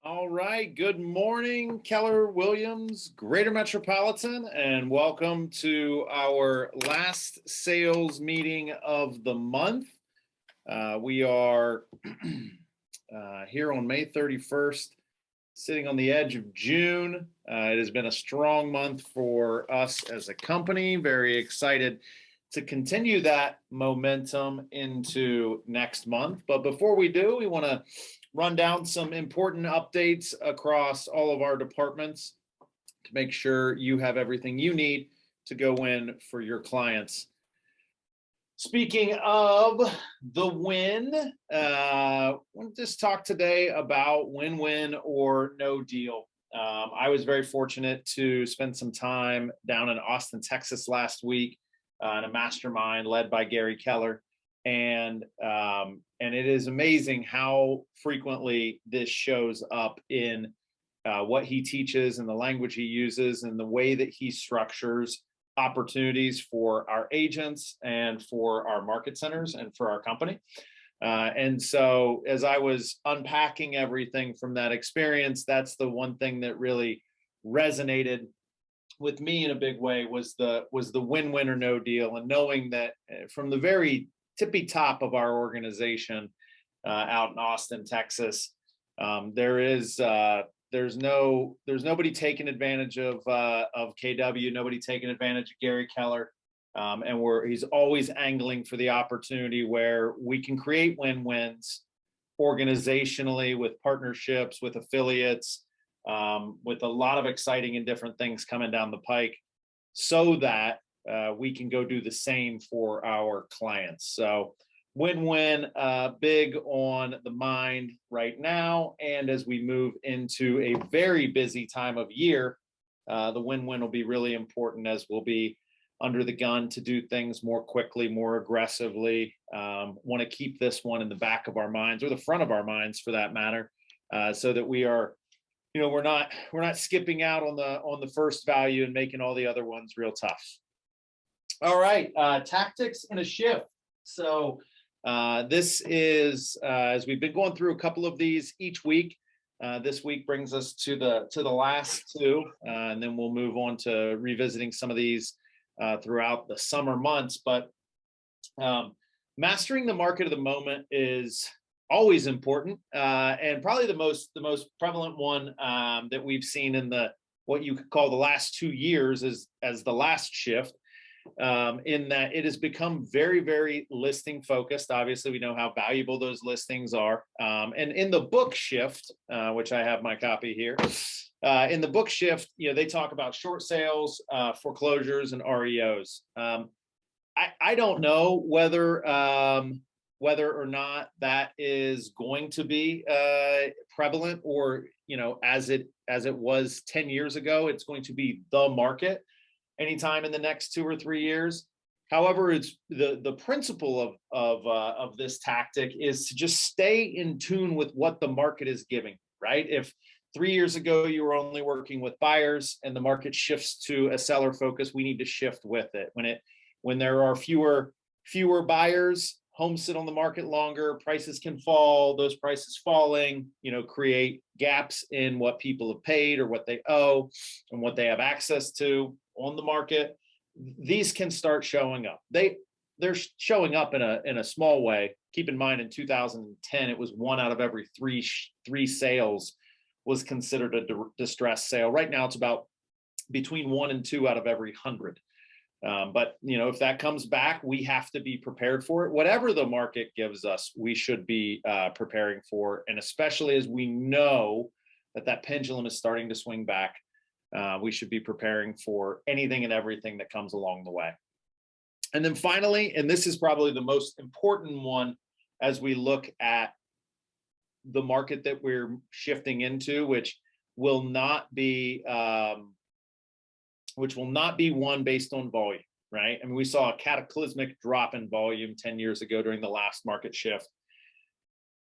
All right. Good morning, Keller Williams, Greater Metropolitan, and welcome to our last sales meeting of the month. We are here on May 31st, sitting on the edge of June. It has been a strong month for us as a company. Very excited to continue that momentum into next month. But before we do, we want to run down some important updates across all of our departments to make sure you have everything you need to go win for your clients. Speaking of the win, we'll just talk today about win-win or no deal. I was very fortunate to spend some time down in Austin, Texas last week in a mastermind led by Gary Keller. And it is amazing how frequently this shows up in what he teaches and the language he uses and the way that he structures opportunities for our agents and for our market centers and for our company. And so as I was unpacking everything from that experience, that's the one thing that really resonated with me in a big way was the win-win or no deal, and knowing that from the very tippy top of our organization out in Austin, Texas, there's nobody taking advantage of KW, nobody taking advantage of Gary Keller, and he's always angling for the opportunity where we can create win-wins organizationally with partnerships, with affiliates, with a lot of exciting and different things coming down the pike, so that we can go do the same for our clients. So win-win, big on the mind right now. And as we move into a very busy time of year, the win-win will be really important, as we'll be under the gun to do things more quickly, more aggressively. Want to keep this one in the back of our minds, or the front of our minds for that matter, so that we are, we're not skipping out on the first value and making all the other ones real tough. All right, tactics in a shift. So this is, as we've been going through a couple of these each week, this week brings us to the last two, and then we'll move on to revisiting some of these throughout the summer months. But mastering the market of the moment is always important, and probably the most prevalent one that we've seen in what you could call the last 2 years as the last shift. In that it has become very, very listing focused. Obviously, we know how valuable those listings are. And in the book Shift, which I have my copy here, in the book Shift, they talk about short sales, foreclosures, and REOs. I don't know whether or not that is going to be prevalent, or as it was 10 years ago, it's going to be the market anytime in the next 2 or 3 years. However, it's the principle of this tactic is to just stay in tune with what the market is giving, right? If 3 years ago you were only working with buyers and the market shifts to a seller focus, we need to shift with it. When there are fewer buyers, homes sit on the market longer, prices can fall. Those prices falling, create gaps in what people have paid or what they owe and what they have access to on the market. These can start showing up. They're showing up in a small way. Keep in mind, in 2010, it was 1 out of every three sales was considered a distressed sale. Right now, it's about between 1 and 2 out of every 100. But if that comes back, we have to be prepared for it. Whatever the market gives us, we should be preparing for, and especially as we know that pendulum is starting to swing back, we should be preparing for anything and everything that comes along the way. And then finally, and this is probably the most important one as we look at the market that we're shifting into, which will not be one based on volume, right? I mean, we saw a cataclysmic drop in volume 10 years ago during the last market shift.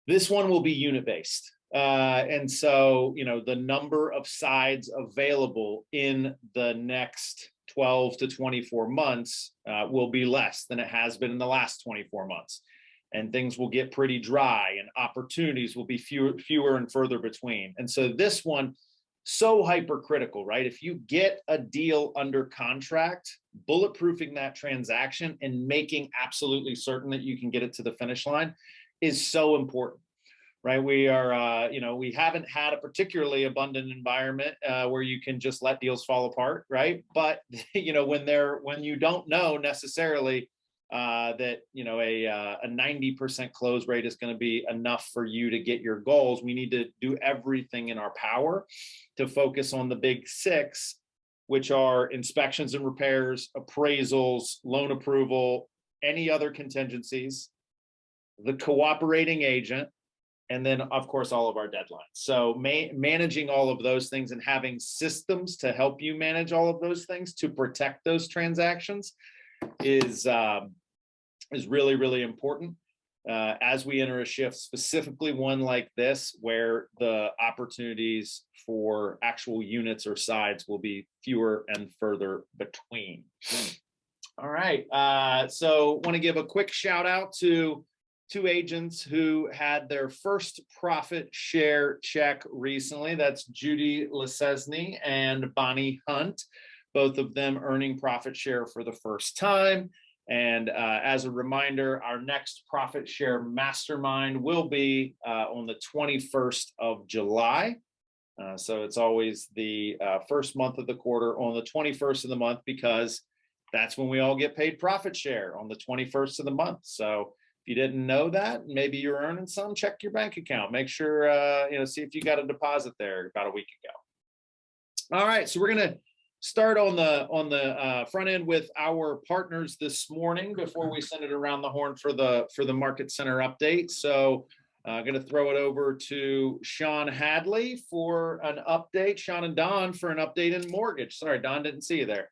This one will be unit-based. And so, the number of sides available in the next 12 to 24 months will be less than it has been in the last 24 months. and things will get pretty dry and opportunities will be fewer and further between. And so this one, so hypercritical, right? If you get a deal under contract, bulletproofing that transaction and making absolutely certain that you can get it to the finish line is so important, right? We are, we haven't had a particularly abundant environment where you can just let deals fall apart, right? But when you don't know necessarily that a 90% close rate is going to be enough for you to get your goals, we need to do everything in our power to focus on the big six, which are inspections and repairs, appraisals, loan approval, any other contingencies, the cooperating agent, and then of course all of our deadlines. So managing all of those things and having systems to help you manage all of those things to protect those transactions is really, really important as we enter a shift, specifically one like this, where the opportunities for actual units or sides will be fewer and further between. All right, so want to give a quick shout out to two agents who had their first profit share check recently. That's Judy Lesesny and Bonnie Hunt, both of them earning profit share for the first time. And as a reminder, our next profit share mastermind will be on the 21st of July. So it's always the first month of the quarter on the 21st of the month, because that's when we all get paid profit share, on the 21st of the month. So if you didn't know that, maybe you're earning some, check your bank account, make sure, see if you got a deposit there about a week ago. All right, so we're going to start on the front end with our partners this morning before we send it around the horn for the Market Center update. So I'm going to throw it over to Sean Hadley for an update. Sean and Don for an update in mortgage. Sorry, Don, didn't see you there.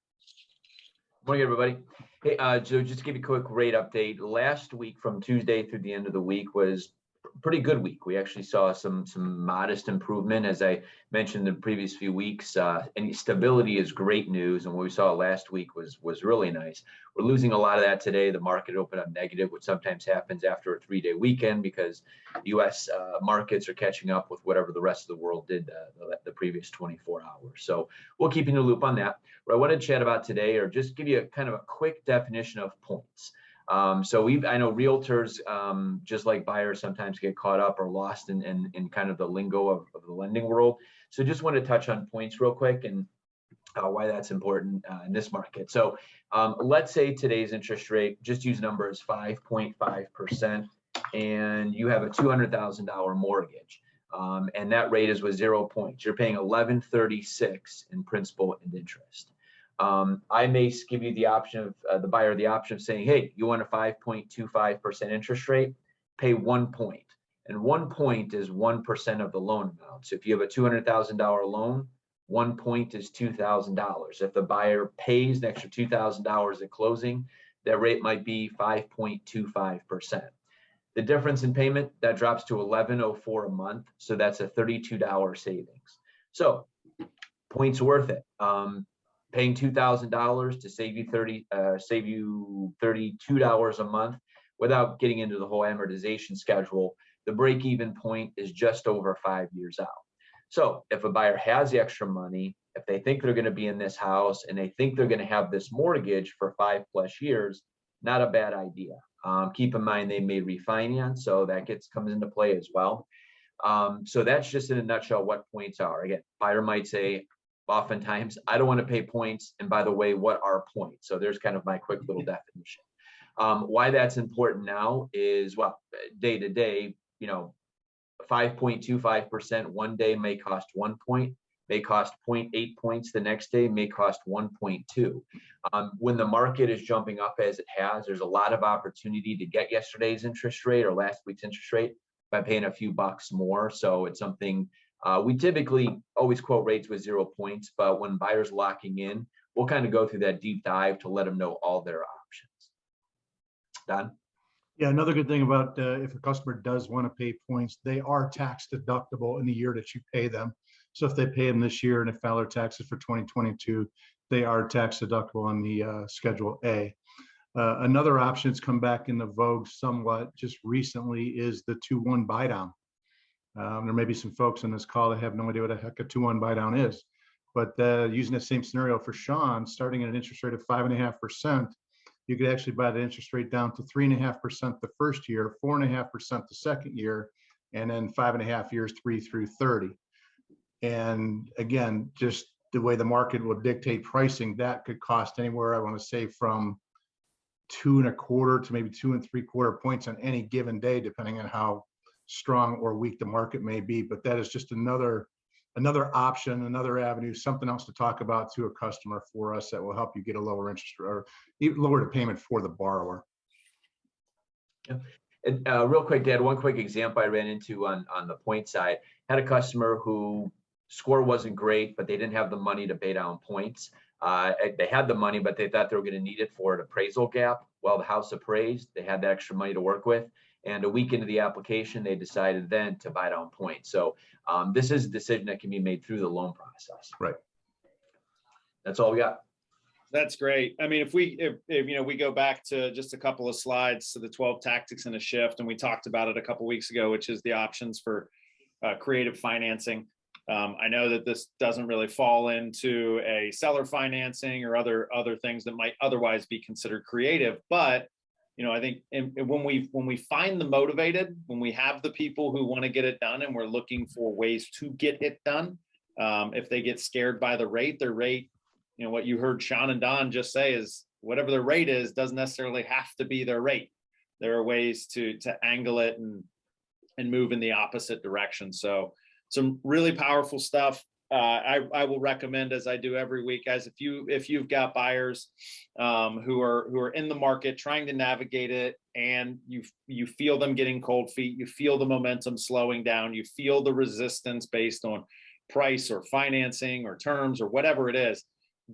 Morning, everybody. Hey, so just to give you a quick rate update, last week from Tuesday through the end of the week was a pretty good week. We actually saw some modest improvement, as I mentioned in the previous few weeks. And stability is great news, and what we saw last week was really nice. We're losing a lot of that today. The market opened up negative, which sometimes happens after a 3-day weekend because U.S. Markets are catching up with whatever the rest of the world did the previous 24 hours. So we'll keep you in the loop on that. What I want to chat about today, or just give you kind of a quick definition of points. So I know realtors, just like buyers, sometimes get caught up or lost in kind of the lingo of the lending world. So just want to touch on points real quick and why that's important in this market. So let's say today's interest rate, just use numbers, 5.5%, and you have a $200,000 mortgage. And that rate is with 0 points. You're paying $1,136 in principal and interest. I may give you the option of the buyer the option of saying, hey, you want a 5.25% interest rate, pay 1 point. And 1 point is 1% of the loan amount. So if you have a $200,000 loan, 1 point is $2,000. If the buyer pays an extra $2,000 at closing, that rate might be 5.25%. The difference in payment, that drops to $1,104 a month. So that's a $32 savings. So points worth it. Paying $2,000 to save you $32 a month without getting into the whole amortization schedule. The break-even point is just over 5 years out. So if a buyer has the extra money, if they think they're going to be in this house and they think they're going to have this mortgage for 5+ years, not a bad idea. Keep in mind they may refinance, so that comes into play as well. So that's just in a nutshell what points are. Again, buyer might say, oftentimes, I don't want to pay points. And by the way, what are points? So there's kind of my quick little definition. Why that's important now is, well, day to day, 5.25% one day may cost 1 point, may cost 0.8 points the next day, may cost 1.2. When the market is jumping up as it has, there's a lot of opportunity to get yesterday's interest rate or last week's interest rate by paying a few bucks more. So it's something we typically always quote rates with 0 points, but when buyers locking in, we'll kind of go through that deep dive to let them know all their options. Don? Yeah, another good thing about if a customer does want to pay points, they are tax deductible in the year that you pay them. So if they pay them this year and they file their taxes for 2022, they are tax deductible on the Schedule A. Another option that's come back into vogue somewhat just recently is the 2-1 buy down. There may be some folks on this call that have no idea what the heck a 2-1 buy down is, but using the same scenario for Sean, starting at an interest rate of 5.5%, you could actually buy the interest rate down to 3.5% the first year, 4.5% the second year, and then 5.5 years, 3 through 30. And again, just the way the market will dictate pricing, that could cost anywhere, I want to say, from 2.25 to maybe 2 3/4 points on any given day, depending on how strong or weak the market may be. But that is just another option, another avenue, something else to talk about to a customer for us that will help you get a lower interest or even lower the payment for the borrower. Yeah. And real quick, Dad, one quick example I ran into on the point side. Had a customer who score wasn't great, but they didn't have the money to pay down points. They had the money, but they thought they were going to need it for an appraisal gap. Well, the house appraised, they had the extra money to work with. And a week into the application, they decided then to buy down points. So this is a decision that can be made through the loan process. Right. That's all we got. That's great. I mean, if we go back to just a couple of slides to the 12 tactics in a shift, and we talked about it a couple of weeks ago, which is the options for creative financing. I know that this doesn't really fall into a seller financing or other things that might otherwise be considered creative, but I think when we find the motivated, when we have the people who want to get it done, and we're looking for ways to get it done, if they get scared by their rate, what you heard Sean and Don just say is whatever their rate is doesn't necessarily have to be their rate. There are ways to angle it and move in the opposite direction. So some really powerful stuff. I will recommend, as I do every week, guys, if you've got buyers who are in the market trying to navigate it, and you feel them getting cold feet, you feel the momentum slowing down, you feel the resistance based on price or financing or terms or whatever it is,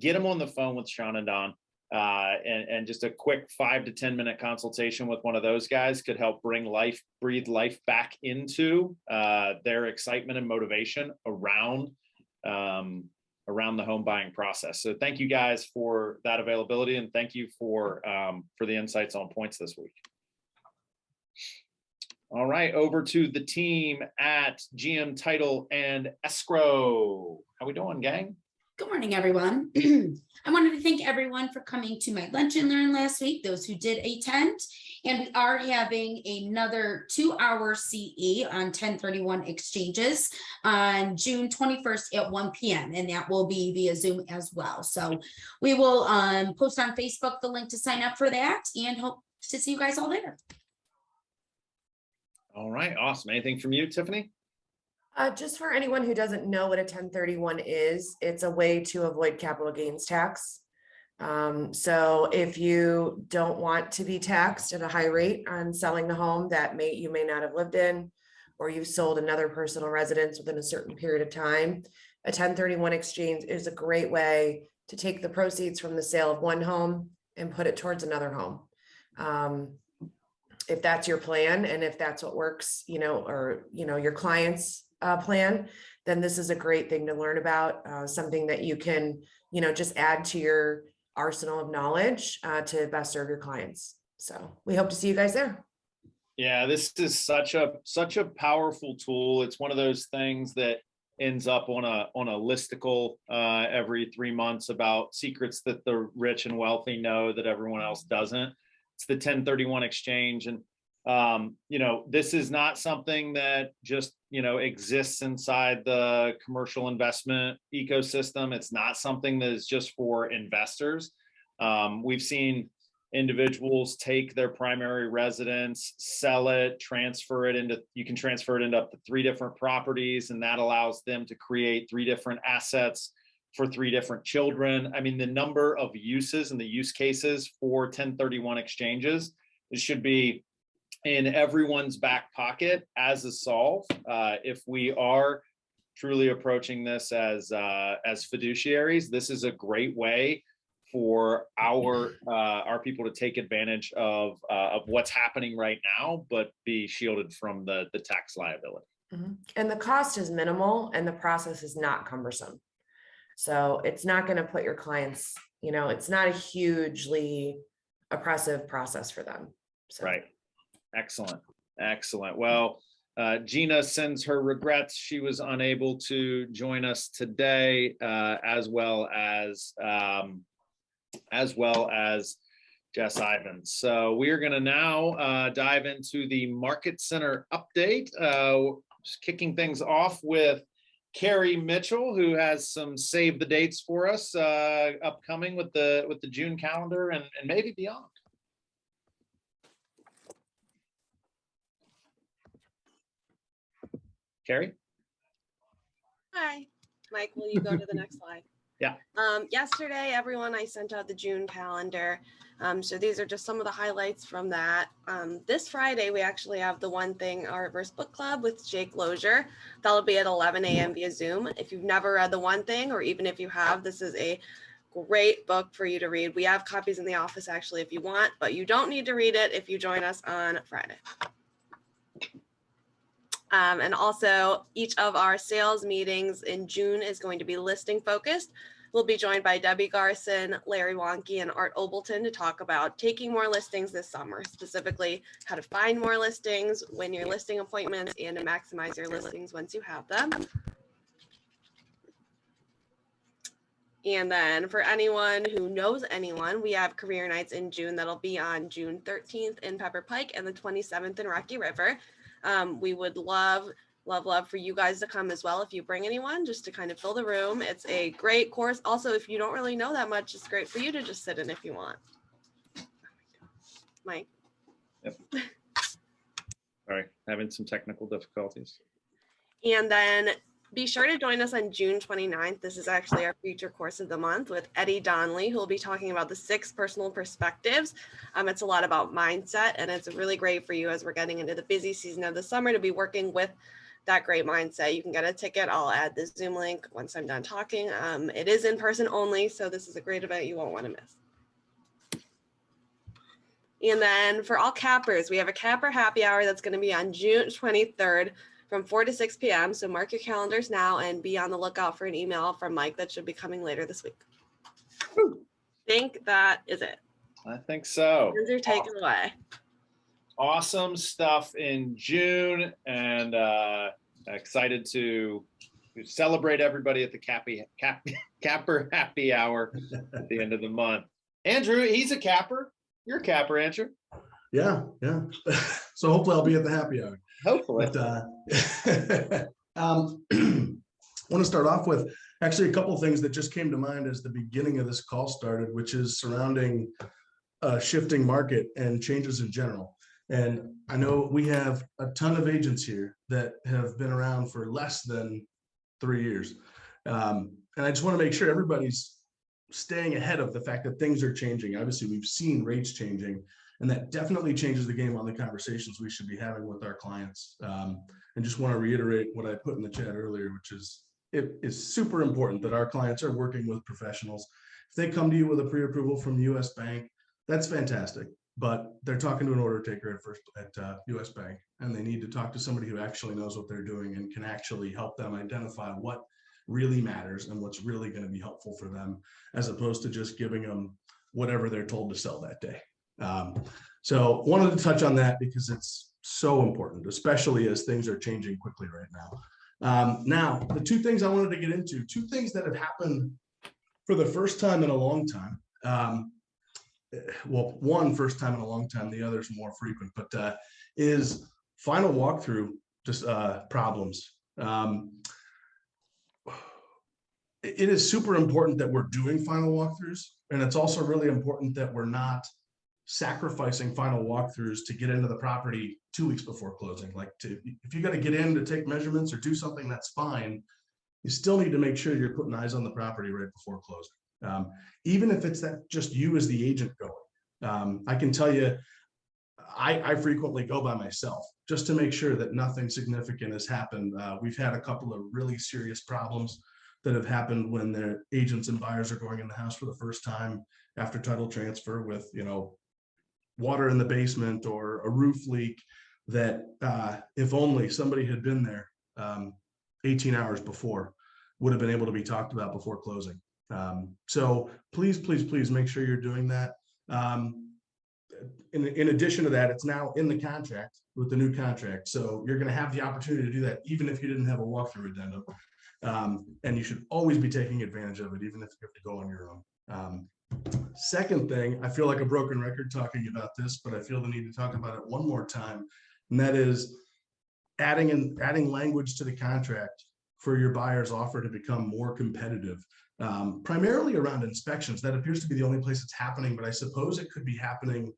get them on the phone with Sean and Don. And just a quick 5 to 10 minute consultation with one of those guys could help breathe life back into their excitement and motivation around the home buying process. So thank you guys for that availability, and thank you for the insights on points this week. All right, over to the team at GM Title and Escrow. How we doing, gang? Good morning, everyone. I wanted to thank everyone for coming to my lunch and learn last week, those who did attend. And we are having another 2-hour CE on 1031 exchanges on June 21st at 1 p.m. And that will be via Zoom as well. So we will post on Facebook the link to sign up for that, and hope to see you guys all there. All right, awesome. Anything from you, Tiffany? Just for anyone who doesn't know what a 1031 is, it's a way to avoid capital gains tax. So if you don't want to be taxed at a high rate on selling the home that you may not have lived in, or you sold another personal residence within a certain period of time, a 1031 exchange is a great way to take the proceeds from the sale of one home and put it towards another home. If that's your plan, and if that's what works, or your client's plan, then this is a great thing to learn about, something that you can, just add to your arsenal of knowledge to best serve your clients. So we hope to see you guys there. Yeah, this is such a powerful tool. It's one of those things that ends up on a listicle every 3 months about secrets that the rich and wealthy know that everyone else doesn't. It's the 1031 exchange. And this is not something that just, exists inside the commercial investment ecosystem. It's not something that is just for investors. We've seen individuals take their primary residence, sell it, you can transfer it into up to 3 different properties, and that allows them to create 3 different assets for 3 different children. I mean, the number of uses and the use cases for 1031 exchanges, it should be in everyone's back pocket as a solve. If we are truly approaching this as fiduciaries, this is a great way for our people to take advantage of what's happening right now, but be shielded from the tax liability. Mm-hmm. And the cost is minimal, and the process is not cumbersome. So it's not going to put your clients, it's not a hugely oppressive process for them. So. Right. Excellent. Excellent. Well, Gina sends her regrets. She was unable to join us today, as well as Jess Ivins. So we are going to now dive into the Market Center update, just kicking things off with Carrie Mitchell, who has some save the dates for us upcoming with the June calendar and maybe beyond. Carrie? Hi, Mike, will you go to the next slide? Yeah. Yesterday, everyone, I sent out the June calendar. So these are just some of the highlights from that. This Friday, we actually have the One Thing, our reverse book club with Jake Lozier. That'll be at 11 a.m. via Zoom. If you've never read The One Thing, or even if you have, this is a great book for you to read. We have copies in the office actually if you want, but you don't need to read it if you join us on Friday. And also each of our sales meetings in June is going to be listing focused. We'll be joined by Debbie Garson, Larry Wonke, and Art Obleton to talk about taking more listings this summer, specifically how to find more listings, win your listing appointments, and to maximize your listings once you have them. And then for anyone who knows anyone, we have career nights in June that'll be on June 13th in Pepper Pike and the 27th in Rocky River. We would love for you guys to come as well if you bring anyone, just to kind of fill the room. It's a great course. Also, if you don't really know that much, it's great for you to just sit in if you want. Mike. Yep. Sorry, having some technical difficulties. And then be sure to join us on June 29th. This is actually our feature course of the month with Eddie Donnelly, who will be talking about the 6 personal perspectives. It's a lot about mindset, and it's really great for you as we're getting into the busy season of the summer to be working with that great mindset. You can get a ticket. I'll add the Zoom link once I'm done talking. It is in person only, so this is a great event you won't want to miss. And then for all cappers, we have a capper happy hour that's going to be on June 23rd. From 4 to 6 p.m. So mark your calendars now and be on the lookout for an email from Mike that should be coming later this week. I think that is it. I think so. Andrew, take it away. Awesome stuff in June, and excited to celebrate everybody at the Capper Happy Hour at the end of the month. Andrew, he's a capper. You're a capper, Andrew. Yeah. So hopefully I'll be at the happy hour. Hopefully. But I want to start off with actually a couple of things that just came to mind as the beginning of this call started, which is surrounding shifting market and changes in general. And I know we have a ton of agents here that have been around for less than 3 years. And I just want to make sure everybody's staying ahead of the fact that things are changing. Obviously, we've seen rates changing, and that definitely changes the game on the conversations we should be having with our clients. And just want to reiterate what I put in the chat earlier, which is it is super important that our clients are working with professionals. If they come to you with a pre-approval from US Bank, that's fantastic. But they're talking to an order taker at US Bank, and they need to talk to somebody who actually knows what they're doing and can actually help them identify what really matters and what's really going to be helpful for them, as opposed to just giving them whatever they're told to sell that day. So wanted to touch on that because it's so important, especially as things are changing quickly right now. Now, the 2 things I wanted to get into, 2 things that have happened for the first time in a long time. Well, one first time in a long time, the other's more frequent, but is final walkthrough just problems. It is super important that we're doing final walkthroughs, and it's also really important that we're not sacrificing final walkthroughs to get into the property 2 weeks before closing. If you got to get in to take measurements or do something, that's fine. You still need to make sure you're putting eyes on the property right before closing. Even if it's that just you as the agent going. I can tell you, I frequently go by myself just to make sure that nothing significant has happened. We've had a couple of really serious problems that have happened when the agents and buyers are going in the house for the first time after title transfer with, water in the basement or a roof leak that if only somebody had been there 18 hours before, would have been able to be talked about before closing. So please make sure you're doing that. in addition to that, it's now in the contract with the new contract. So you're going to have the opportunity to do that, even if you didn't have a walkthrough addendum. And you should always be taking advantage of it, even if you have to go on your own. Second thing, I feel like a broken record talking about this, but I feel the need to talk about it one more time. And that is adding language to the contract for your buyer's offer to become more competitive, primarily around inspections. That appears to be the only place it's happening, but I suppose it could be happening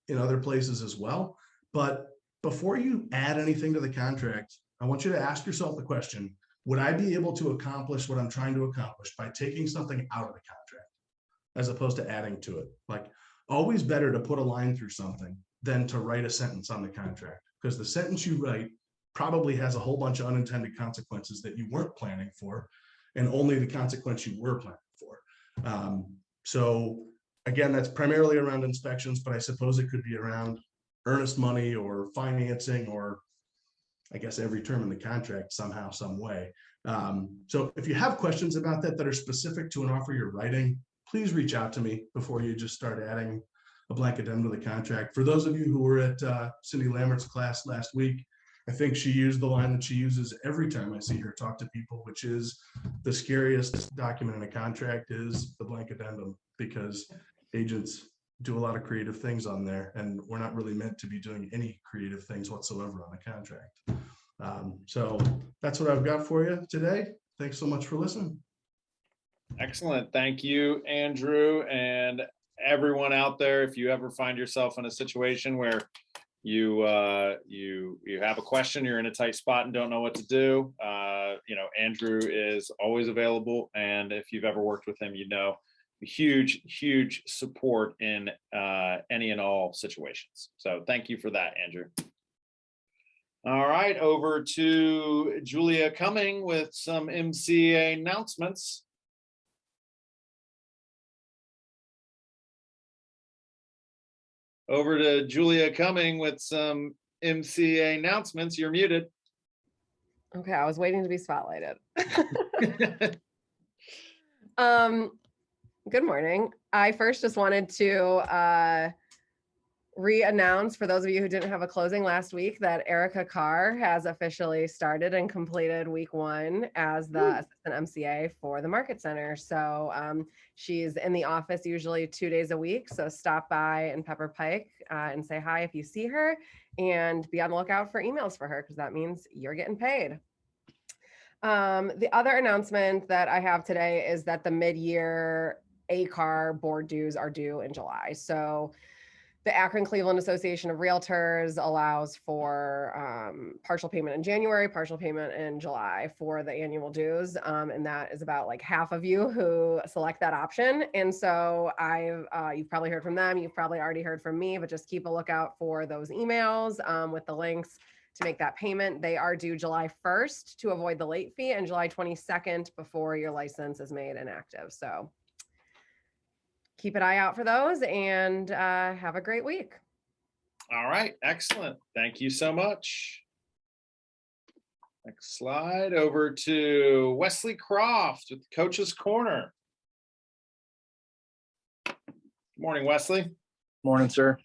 in other places as well. But before you add anything to the contract, I want you to ask yourself the question, would I be able to accomplish what I'm trying to accomplish by taking something out of the contract as opposed to adding to it? Like, always better to put a line through something than to write a sentence on the contract, because the sentence you write probably has a whole bunch of unintended consequences that you weren't planning for, and only the consequence you were planning for. So again, that's primarily around inspections, but I suppose it could be around earnest money or financing, or I guess every term in the contract somehow, some way. So if you have questions about that are specific to an offer you're writing, please reach out to me before you just start adding a blank addendum to the contract. For those of you who were at Cindy Lambert's class last week, I think she used the line that she uses every time I see her talk to people, which is the scariest document in a contract is the blank addendum, because agents do a lot of creative things on there, and we're not really meant to be doing any creative things whatsoever on a contract. So that's what I've got for you today. Thanks so much for listening. Excellent. Thank you, Andrew, and everyone out there. If you ever find yourself in a situation where you have a question, you're in a tight spot and don't know what to do, Andrew is always available, and if you've ever worked with him, huge support in any and all situations. So thank you for that, Andrew. All right, over to Julia Cumming with some MCA announcements. Over to Julia Cumming with some MCA announcements. You're muted. Okay, I was waiting to be spotlighted. Good morning. I first just wanted to re-announce for those of you who didn't have a closing last week that Erica Carr has officially started and completed week 1 as the assistant MCA for the Market Center. So she's in the office usually 2 days a week. So stop by in Pepper Pike and say hi if you see her, and be on the lookout for emails for her, because that means you're getting paid. The other announcement that I have today is that the mid-year ACAR board dues are due in July. So the Akron-Cleveland Association of Realtors allows for partial payment in January, partial payment in July for the annual dues. And that is about like half of you who select that option. And so you've probably heard from them. You've probably already heard from me, but just keep a lookout for those emails with the links to make that payment. They are due July 1st to avoid the late fee, and July 22nd before your license is made inactive. So keep an eye out for those, and have a great week. All right, excellent. Thank you so much. Next slide, over to Wesley Croft with Coach's Corner. Good morning, Wesley. Morning, sir.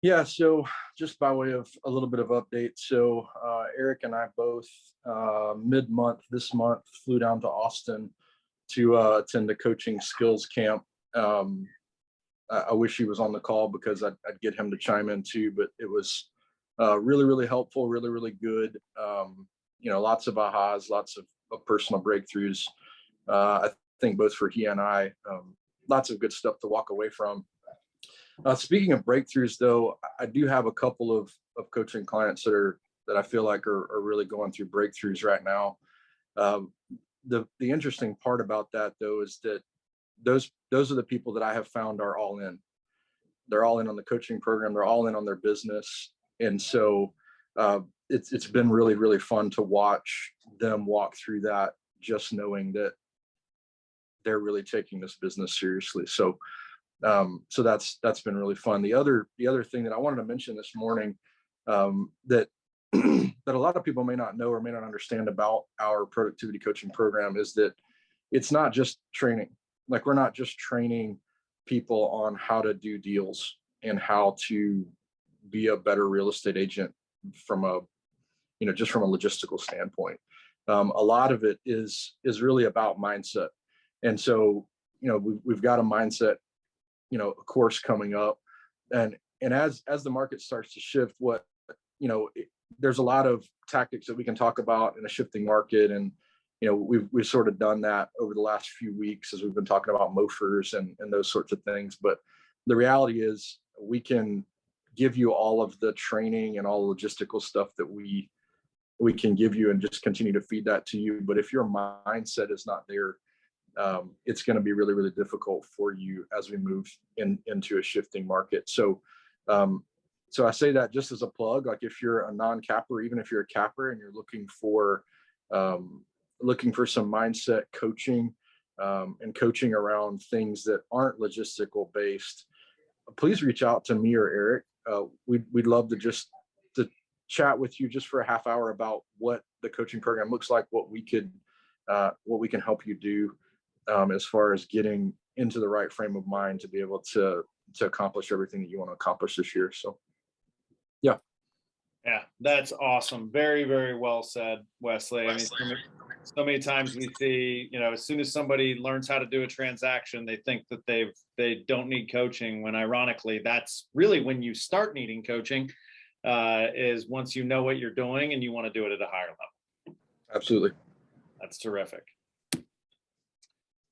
Yeah, so just by way of a little bit of update. So Eric and I both this month flew down to Austin to attend the coaching skills camp. I wish he was on the call because I'd get him to chime in too, but it was really, really helpful, really, really good. Lots of ahas, lots of personal breakthroughs. I think both for he and I, lots of good stuff to walk away from. Speaking of breakthroughs, though, I do have a couple of coaching clients that I feel like are really going through breakthroughs right now. The interesting part about that, though, is that those are the people that I have found are all in. They're all in on the coaching program. They're all in on their business, and so it's been really, really fun to watch them walk through that, just knowing that they're really taking this business seriously. So that's been really fun. The other thing that I wanted to mention this morning that that a lot of people may not know or may not understand about our productivity coaching program is that it's not just training. Like, we're not just training people on how to do deals and how to be a better real estate agent from a, just from a logistical standpoint. A lot of it is really about mindset. And so, we've got a mindset, course coming up, and as the market starts to shift, there's a lot of tactics that we can talk about in a shifting market. And, we've sort of done that over the last few weeks as we've been talking about MOFers and those sorts of things. But the reality is we can give you all of the training and all the logistical stuff that we can give you and just continue to feed that to you. But if your mindset is not there, it's going to be really, really difficult for you as we move into a shifting market. So I say that just as a plug, like if you're a non-capper, even if you're a capper and you're looking for some mindset coaching and coaching around things that aren't logistical based, please reach out to me or Eric. We'd love to just to chat with you just for a half hour about what the coaching program looks like, what we can help you do as far as getting into the right frame of mind to be able to accomplish everything that you want to accomplish this year. So, yeah. Yeah, that's awesome. Very, very well said, Wesley. I mean, so many times we see, as soon as somebody learns how to do a transaction, they think that they don't need coaching, when ironically, that's really when you start needing coaching, is once you know what you're doing and you want to do it at a higher level. Absolutely. That's terrific.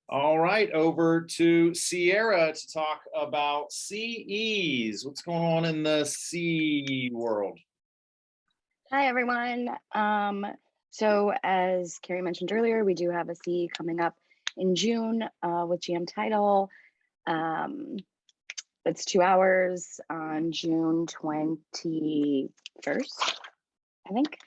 All right, over to Sierra to talk about CEs. What's going on in the CE world? Hi, everyone. So as Carrie mentioned earlier, we do have a CE coming up in June with GM Title. It's 2 hours on June 21st, I think.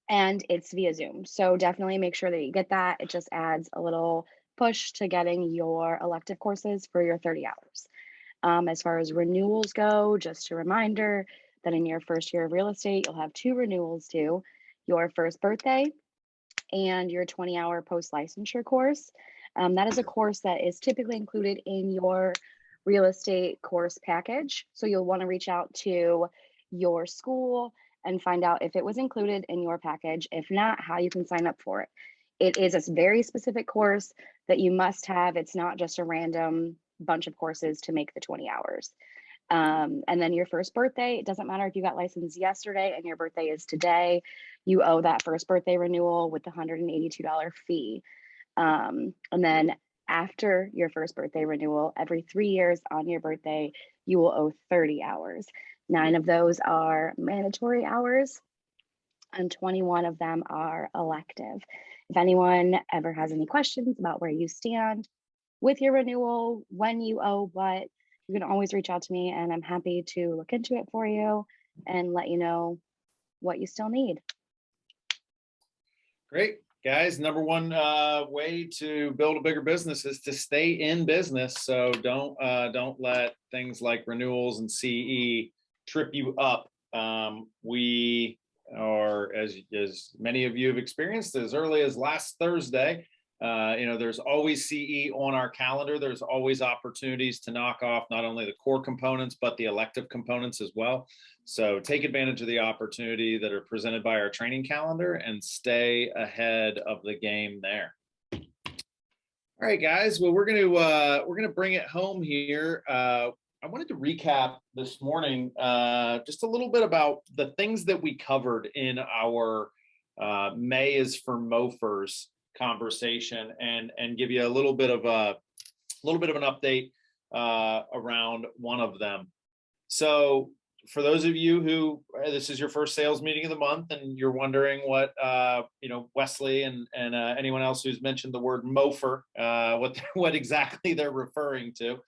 And it's via Zoom. So definitely make sure that you get that. It just adds a little push to getting your elective courses for your 30 hours. As far as renewals go, just a reminder that in your first year of real estate, you'll have 2 renewals due: your first birthday and your 20-hour post-licensure course. That is a course that is typically included in your real estate course package. So you'll want to reach out to your school and find out if it was included in your package. If not, how you can sign up for it. It is a very specific course that you must have. It's not just a random bunch of courses to make the 20 hours. And then your first birthday, it doesn't matter if you got licensed yesterday and your birthday is today, you owe that first birthday renewal with the $182 fee. And then after your first birthday renewal, every 3 years on your birthday, you will owe 30 hours. 9 of those are mandatory hours and 21 of them are elective. If anyone ever has any questions about where you stand with your renewal, when you owe what, you can always reach out to me and I'm happy to look into it for you and let you know what you still need. Great. Guys, number one way to build a bigger business is to stay in business. So don't let things like renewals and CE trip you up. We are, as many of you have experienced, as early as last Thursday, there's always CE on our calendar. There's always opportunities to knock off not only the core components, but the elective components as well. So take advantage of the opportunity that are presented by our training calendar and stay ahead of the game there. All right, guys. Well, we're gonna bring it home here. I wanted to recap this morning just a little bit about the things that we covered in our May is for Mofers conversation and give you a little bit of an update around one of them. So for those of you who this is your first sales meeting of the month and you're wondering what Wesley and anyone else who's mentioned the word mofer, what exactly they're referring to,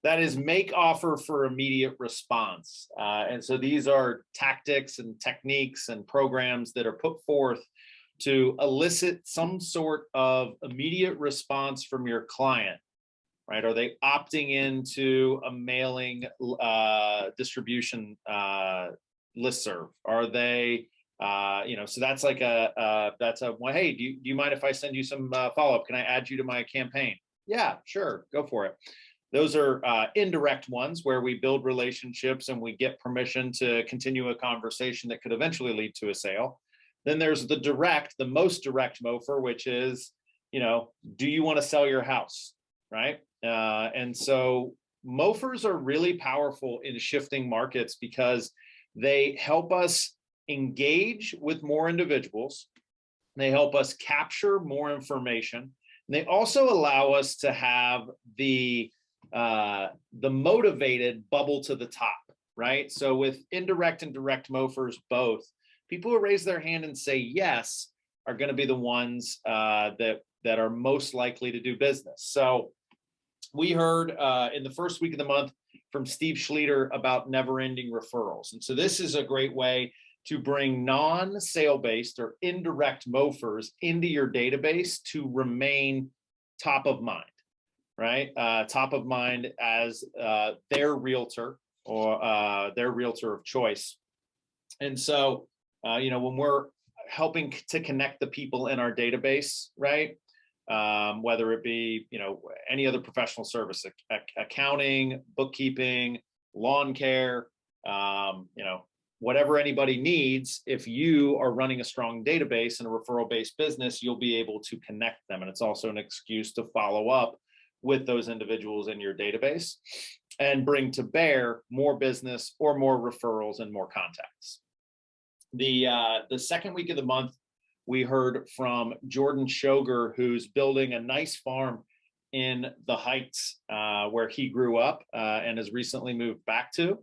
that is make offer for immediate response. And so these are tactics and techniques and programs that are put forth to elicit some sort of immediate response from your client, right? Are they opting into a mailing distribution listserv? Are they, so that's like well, hey, do you mind if I send you some follow-up? Can I add you to my campaign? Yeah, sure, go for it. Those are indirect ones where we build relationships and we get permission to continue a conversation that could eventually lead to a sale. Then there's the direct, the most direct mofer, which is, do you want to sell your house, right? And so mofers are really powerful in shifting markets because they help us engage with more individuals. They help us capture more information. And they also allow us to have the motivated bubble to the top, right? So with indirect and direct mofers, both, people who raise their hand and say yes are going to be the ones that are most likely to do business. So we heard in the first week of the month from Steve Schlueter about never-ending referrals. And so this is a great way to bring non-sale-based or indirect mofers into your database to remain top of mind, right? Top of mind as their realtor or their realtor of choice. And so, when we're helping to connect the people in our database, right? Whether it be, any other professional service, accounting, bookkeeping, lawn care, whatever anybody needs, if you are running a strong database and a referral-based business, you'll be able to connect them. And it's also an excuse to follow up with those individuals in your database and bring to bear more business or more referrals and more contacts. The second week of the month, we heard from Jordan Shoger, who's building a nice farm in the Heights where he grew up and has recently moved back to.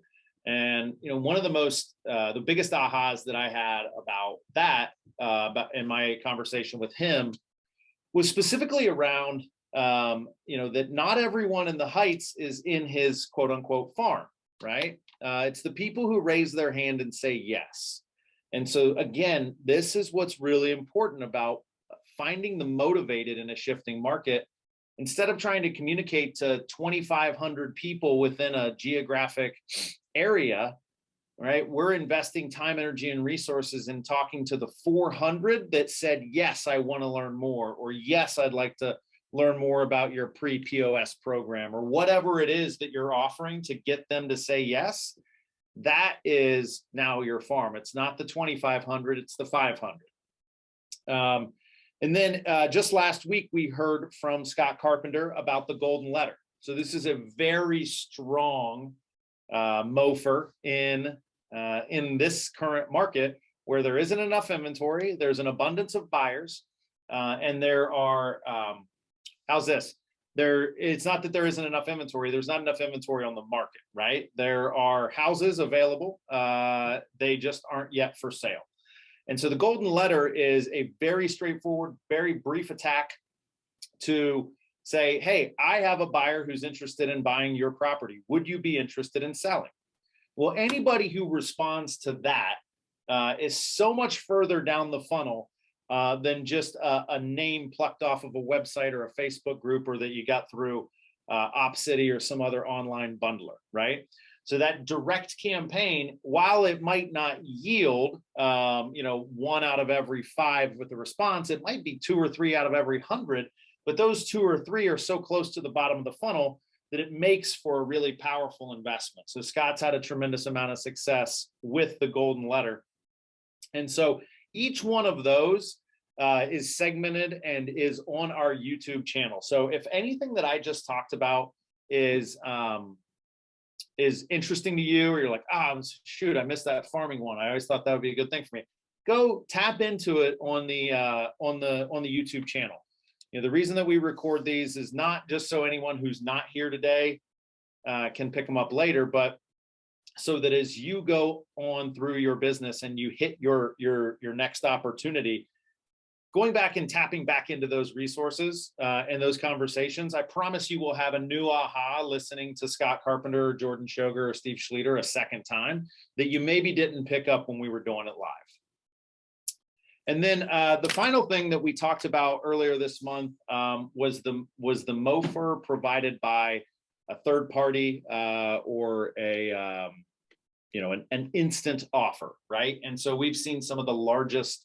And one of the biggest ahas that I had about that, in my conversation with him, was specifically around, that not everyone in the Heights is in his quote unquote farm, right? It's the people who raise their hand and say yes. And so again, this is what's really important about finding the motivated in a shifting market. Instead of trying to communicate to 2,500 people within a geographic area, right? We're investing time, energy, and resources in talking to the 400 that said, yes, I want to learn more, or yes, I'd like to learn more about your pre-POS program, or whatever it is that you're offering to get them to say yes. That is now your farm. It's not the 2,500, it's the 500. And then just last week, we heard from Scott Carpenter about the golden letter. So this is a very strong mofer in this current market where there isn't enough inventory, there's an abundance of buyers, and there are, how's this? It's not that there isn't enough inventory, there's not enough inventory on the market, right? There are houses available, they just aren't yet for sale. And so the golden letter is a very straightforward, very brief attack to say, hey, I have a buyer who's interested in buying your property. Would you be interested in selling? Well, anybody who responds to that is so much further down the funnel than just a name plucked off of a website or a Facebook group, or that you got through OpCity or some other online bundler, right? So that direct campaign, while it might not yield, 1 out of every 5 with the response, it might be 2 or 3 out of every 100, but those 2 or 3 are so close to the bottom of the funnel that it makes for a really powerful investment. So Scott's had a tremendous amount of success with the golden letter. And so each one of those is segmented and is on our YouTube channel. So if anything that I just talked about is interesting to you, or you're like, shoot, I missed that farming one, I always thought that would be a good thing for me, go tap into it on the YouTube channel. The reason that we record these is not just so anyone who's not here today can pick them up later, but so that as you go on through your business and you hit your next opportunity, going back and tapping back into those resources and those conversations, I promise you will have a new aha listening to Scott Carpenter, Jordan Shoger, or Steve Schlueter a second time that you maybe didn't pick up when we were doing it live. And then the final thing that we talked about earlier this month was the mofer provided by a third party or an instant offer, right? And so we've seen some of the largest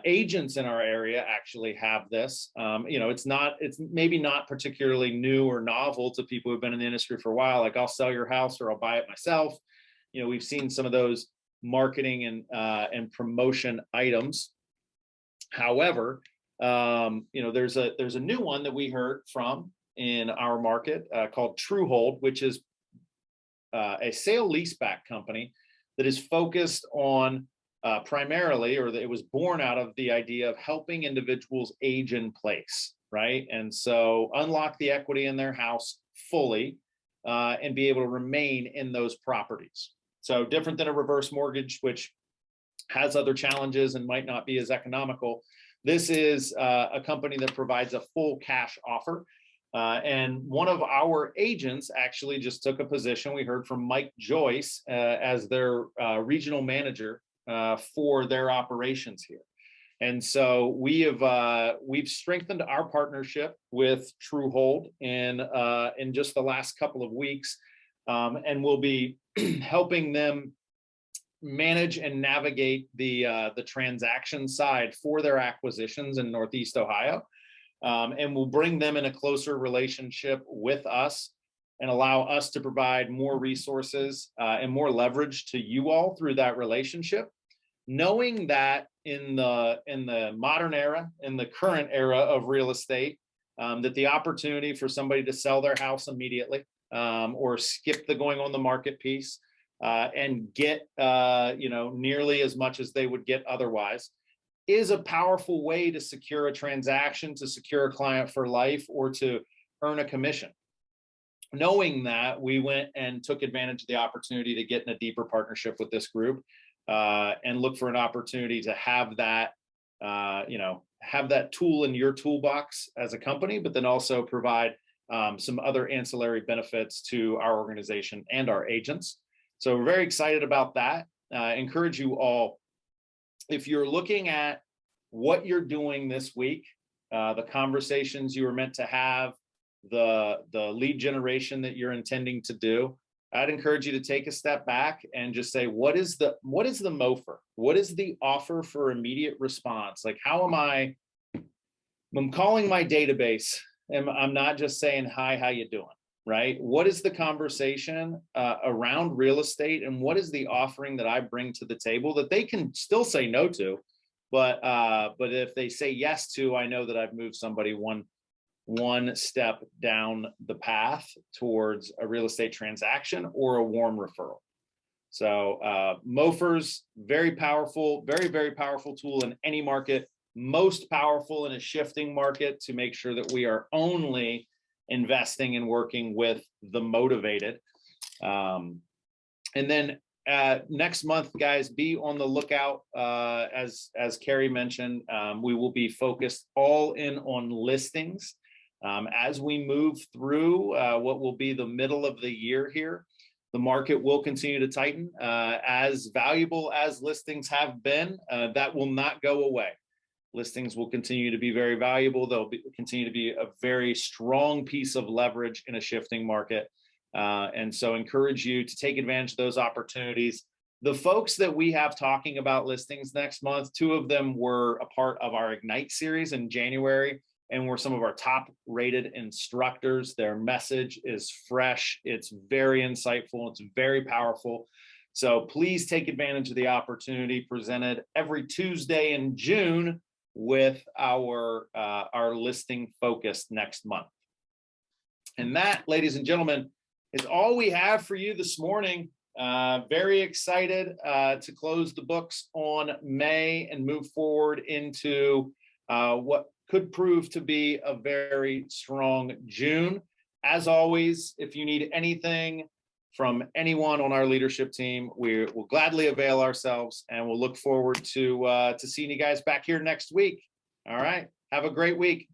agents in our area actually have this. It's maybe not particularly new or novel to people who've been in the industry for a while. Like, I'll sell your house or I'll buy it myself. We've seen some of those marketing and promotion items. However, there's a new one that we heard from in our market called TrueHold, which is a sale leaseback company that is focused on primarily, or it was born out of the idea of helping individuals age in place, right? And so unlock the equity in their house fully and be able to remain in those properties. So different than a reverse mortgage, which has other challenges and might not be as economical. This is a company that provides a full cash offer. And one of our agents actually just took a position. We heard from Mike Joyce as their regional manager for their operations here. And so we've strengthened our partnership with TrueHold in just the last couple of weeks, and we'll be helping them manage and navigate the transaction side for their acquisitions in Northeast Ohio. And we'll bring them in a closer relationship with us and allow us to provide more resources and more leverage to you all through that relationship, knowing that in the modern era, in the current era of real estate, that the opportunity for somebody to sell their house immediately or skip the going on the market piece and get nearly as much as they would get otherwise is a powerful way to secure a transaction, to secure a client for life, or to earn a commission. Knowing that, we went and took advantage of the opportunity to get in a deeper partnership with this group and look for an opportunity to have that, have that tool in your toolbox as a company, but then also provide some other ancillary benefits to our organization and our agents. So we're very excited about that. Encourage you all, if you're looking at what you're doing this week, the conversations you were meant to have, the lead generation that you're intending to do, I'd encourage you to take a step back and just say, what is the MOFR? What is the offer for immediate response? Like, how am I'm calling my database, and I'm not just saying, hi, how you doing, right? What is the conversation around real estate, and what is the offering that I bring to the table that they can still say no to, but if they say yes to, I know that I've moved somebody one step down the path towards a real estate transaction or a warm referral. So MOFRs, very powerful, very, very powerful tool in any market, most powerful in a shifting market, to make sure that we are only investing and working with the motivated. And then next month, guys, be on the lookout. As Carrie mentioned, we will be focused all in on listings. As we move through what will be the middle of the year here, the market will continue to tighten. As valuable as listings have been, that will not go away. Listings will continue to be very valuable. They'll continue to be a very strong piece of leverage in a shifting market. And so encourage you to take advantage of those opportunities. The folks that we have talking about listings next month, 2 of them were a part of our Ignite series in January and were some of our top rated instructors. Their message is fresh. It's very insightful. It's very powerful. So please take advantage of the opportunity presented every Tuesday in June with our listing focus next month. And that, ladies and gentlemen, is all we have for you this morning. Very excited to close the books on May and move forward into what could prove to be a very strong June. As always, if you need anything from anyone on our leadership team, we will gladly avail ourselves, and we'll look forward to seeing you guys back here next week. All right. Have a great week.